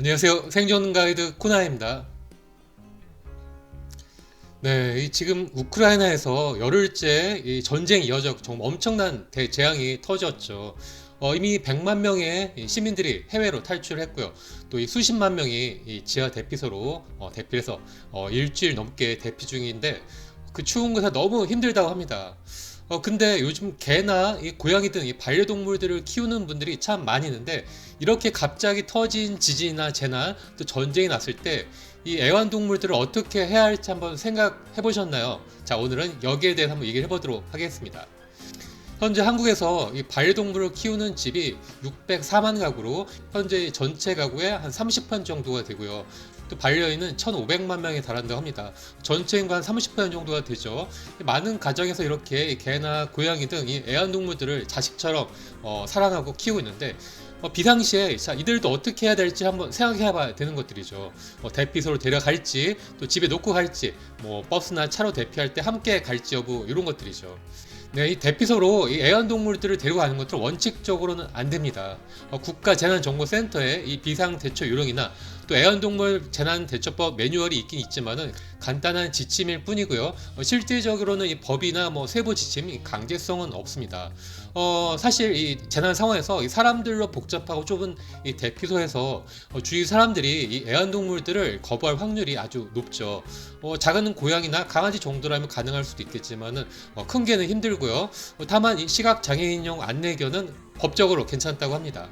안녕하세요. 생존 가이드 코나입니다. 네, 지금 우크라이나에서 열흘째 이 전쟁이 이어져 정말 엄청난 대재앙이 터졌죠. 이미 100만 명의 이 시민들이 해외로 탈출했고요. 또 이 수십만 명이 이 지하 대피소로 대피해서 일주일 넘게 대피 중인데 그 추운 곳에 너무 힘들다고 합니다. 근데 요즘 개나 이 고양이 등 이 반려동물들을 키우는 분들이 참 많이 있는데 이렇게 갑자기 터진 지진이나 재난 또 전쟁이 났을 때 이 애완동물들을 어떻게 해야 할지 한번 생각해 보셨나요? 자, 오늘은 여기에 대해서 한번 얘기를 해보도록 하겠습니다. 현재 한국에서 이 반려동물을 키우는 집이 604만 가구로 현재 전체 가구의 한 30% 정도가 되고요. 또 반려인은 1,500만 명에 달한다고 합니다. 전체 인구 한 30% 정도가 되죠. 많은 가정에서 이렇게 개나 고양이 등 이 애완동물들을 자식처럼 사랑하고 키우고 있는데 비상시에 자, 이들도 어떻게 해야 될지 한번 생각해 봐야 되는 것들이죠. 대피소로 데려갈지 또 집에 놓고 갈지 버스나 차로 대피할 때 함께 갈지 여부 이런 것들이죠. 네, 이 대피소로 이 애완동물들을 데리고 가는 것은 원칙적으로는 안 됩니다. 국가재난정보센터에 이 비상대처 요령이나 또 애완동물 재난대처법 매뉴얼이 있긴 있지만은 간단한 지침일 뿐이고요. 실질적으로는 이 법이나 세부 지침, 강제성은 없습니다. 사실 이 재난 상황에서 이 사람들로 복잡하고 좁은 이 대피소에서 주위 사람들이 이 애완동물들을 거부할 확률이 아주 높죠. 작은 고양이나 강아지 정도라면 가능할 수도 있겠지만은 큰 개는 힘들고요. 다만 이 시각 장애인용 안내견은 법적으로 괜찮다고 합니다.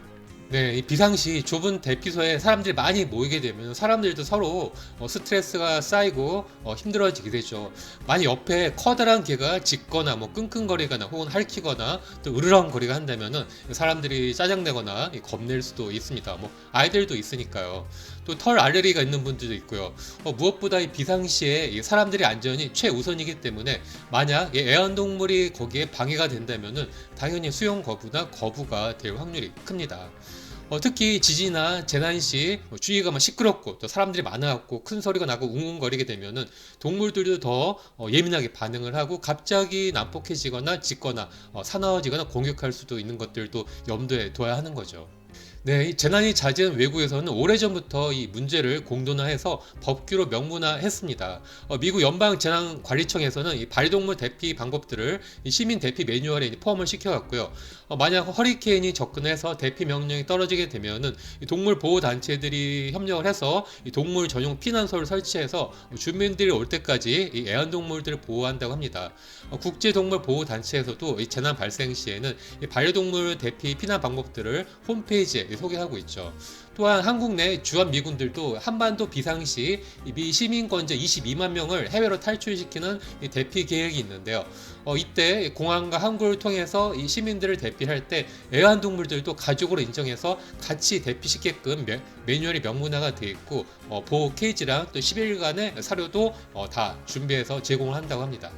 네, 이 비상시 좁은 대피소에 사람들이 많이 모이게 되면 사람들도 서로 스트레스가 쌓이고 힘들어지게 되죠. 만약 옆에 커다란 개가 짖거나 끙끙거리거나 혹은 핥히거나 또 으르렁거리가 한다면은 사람들이 짜증내거나 겁낼 수도 있습니다. 아이들도 있으니까요. 또 털 알레르기가 있는 분들도 있고요. 무엇보다 이 비상시에 이 사람들의 안전이 최우선이기 때문에 만약 이 애완동물이 거기에 방해가 된다면은 당연히 수용 거부나 거부가 될 확률이 큽니다. 특히 지진이나 재난 시 주위가 시끄럽고 또 사람들이 많아갖고 큰 소리가 나고 웅웅거리게 되면은 동물들도 더 예민하게 반응을 하고 갑자기 난폭해지거나 짖거나 사나워지거나 공격할 수도 있는 것들도 염두에 둬야 하는 거죠. 네, 이 재난이 잦은 외국에서는 오래전부터 이 문제를 공론화해서 법규로 명문화했습니다. 미국 연방재난관리청에서는 이 반려동물 대피 방법들을 이 시민 대피 매뉴얼에 포함을 시켜왔고요. 만약 허리케인이 접근해서 대피 명령이 떨어지게 되면은 이 동물 보호 단체들이 협력을 해서 이 동물 전용 피난소를 설치해서 주민들이 올 때까지 이 애완동물들을 보호한다고 합니다. 국제동물 보호 단체에서도 이 재난 발생 시에는 이 반려동물 대피 피난 방법들을 홈페이지에 소개하고 있죠. 또한 한국 내 주한미군들도 한반도 비상시 미 시민권자 22만 명을 해외로 탈출시키는 대피 계획이 있는데요. 이때 공항과 항구를 통해서 이 시민들을 대피할 때 애완동물들도 가족으로 인정해서 같이 대피시키게끔 매뉴얼이 명문화가 되어 있고 보호 케이지랑 또 10일간의 사료도 다 준비해서 제공을 한다고 합니다.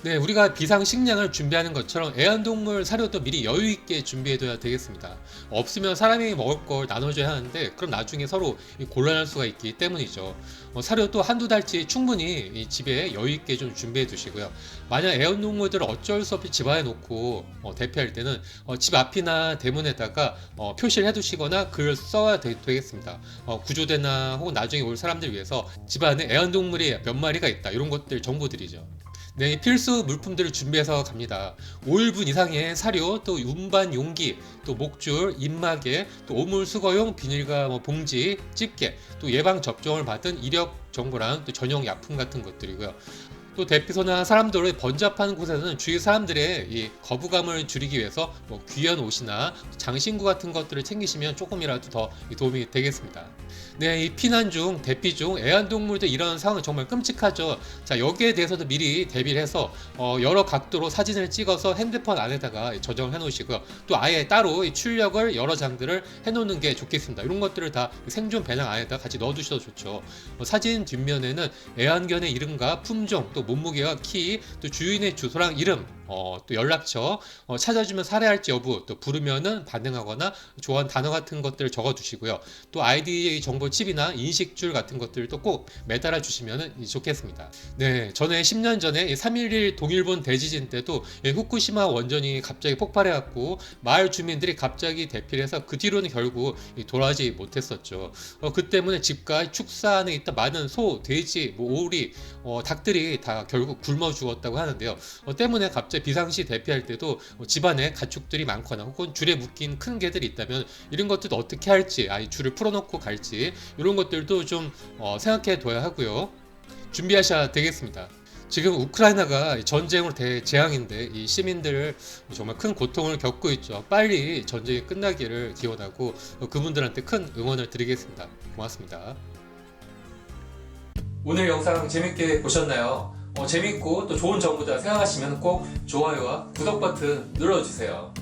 네, 우리가 비상 식량을 준비하는 것처럼 애완동물 사료도 미리 여유 있게 준비해둬야 되겠습니다. 없으면 사람이 먹을 걸 나눠줘야 하는데 그럼 나중에 서로 곤란할 수가 있기 때문이죠. 사료도 한두 달치 충분히 집에 여유 있게 좀 준비해 두시고요. 만약 애완동물들을 어쩔 수 없이 집 안에 놓고 대피할 때는 집 앞이나 대문에다가 표시를 해두시거나 글을 써야 되겠습니다. 구조대나 혹은 나중에 올 사람들 위해서 집 안에 애완동물이 몇 마리가 있다 이런 것들 정보들이죠. 네, 필수 물품들을 준비해서 갑니다. 5일분 이상의 사료, 또 운반 용기, 또 목줄, 입마개, 또 오물 수거용 비닐과 봉지, 집게, 또 예방 접종을 받은 이력 정보랑 또 전용 약품 같은 것들이고요. 또 대피소나 사람들을 번잡한 곳에서는 주위 사람들의 이 거부감을 줄이기 위해서 귀한 옷이나 장신구 같은 것들을 챙기시면 조금이라도 더 도움이 되겠습니다. 네, 이 피난 중, 대피 중 애완동물들 이런 상황은 정말 끔찍하죠. 자, 여기에 대해서도 미리 대비를 해서 여러 각도로 사진을 찍어서 핸드폰 안에다가 저장을 해 놓으시고요. 또 아예 따로 이 출력을 여러 장들을 해 놓는 게 좋겠습니다. 이런 것들을 다 생존 배낭 안에다 같이 넣어 두셔도 좋죠. 사진 뒷면에는 애완견의 이름과 품종, 또 몸무게와 키, 또 주인의 주소랑 이름 또 연락처, 찾아주면 살해할지 여부, 또 부르면은 반응하거나 좋아하는 단어 같은 것들을 적어두시고요. 또 아이디 정보 칩이나 인식줄 같은 것들도 꼭 매달아 주시면 좋겠습니다. 네, 전에 10년 전에 3.11 동일본 대지진 때도 후쿠시마 원전이 갑자기 폭발해갖고 마을 주민들이 갑자기 대피해서 그 뒤로는 결국 돌아오지 못했었죠. 그 때문에 집과 축사 안에 있던 많은 소, 돼지, 뭐 오리, 닭들이 다 결국 굶어 죽었다고 하는데요. 때문에 갑자기 비상시 대피할 때도 집안에 가축들이 많거나 혹은 줄에 묶인 큰 개들이 있다면 이런 것들도 어떻게 할지, 줄을 풀어놓고 갈지 이런 것들도 좀 생각해 둬야 하고요. 준비하셔야 되겠습니다. 지금 우크라이나가 전쟁으로 대재앙인데 이 시민들 정말 큰 고통을 겪고 있죠. 빨리 전쟁이 끝나기를 기원하고 그분들한테 큰 응원을 드리겠습니다. 고맙습니다. 오늘 영상 재밌게 보셨나요? 재밌고 또 좋은 정보다 생각하시면 꼭 좋아요와 구독 버튼 눌러주세요.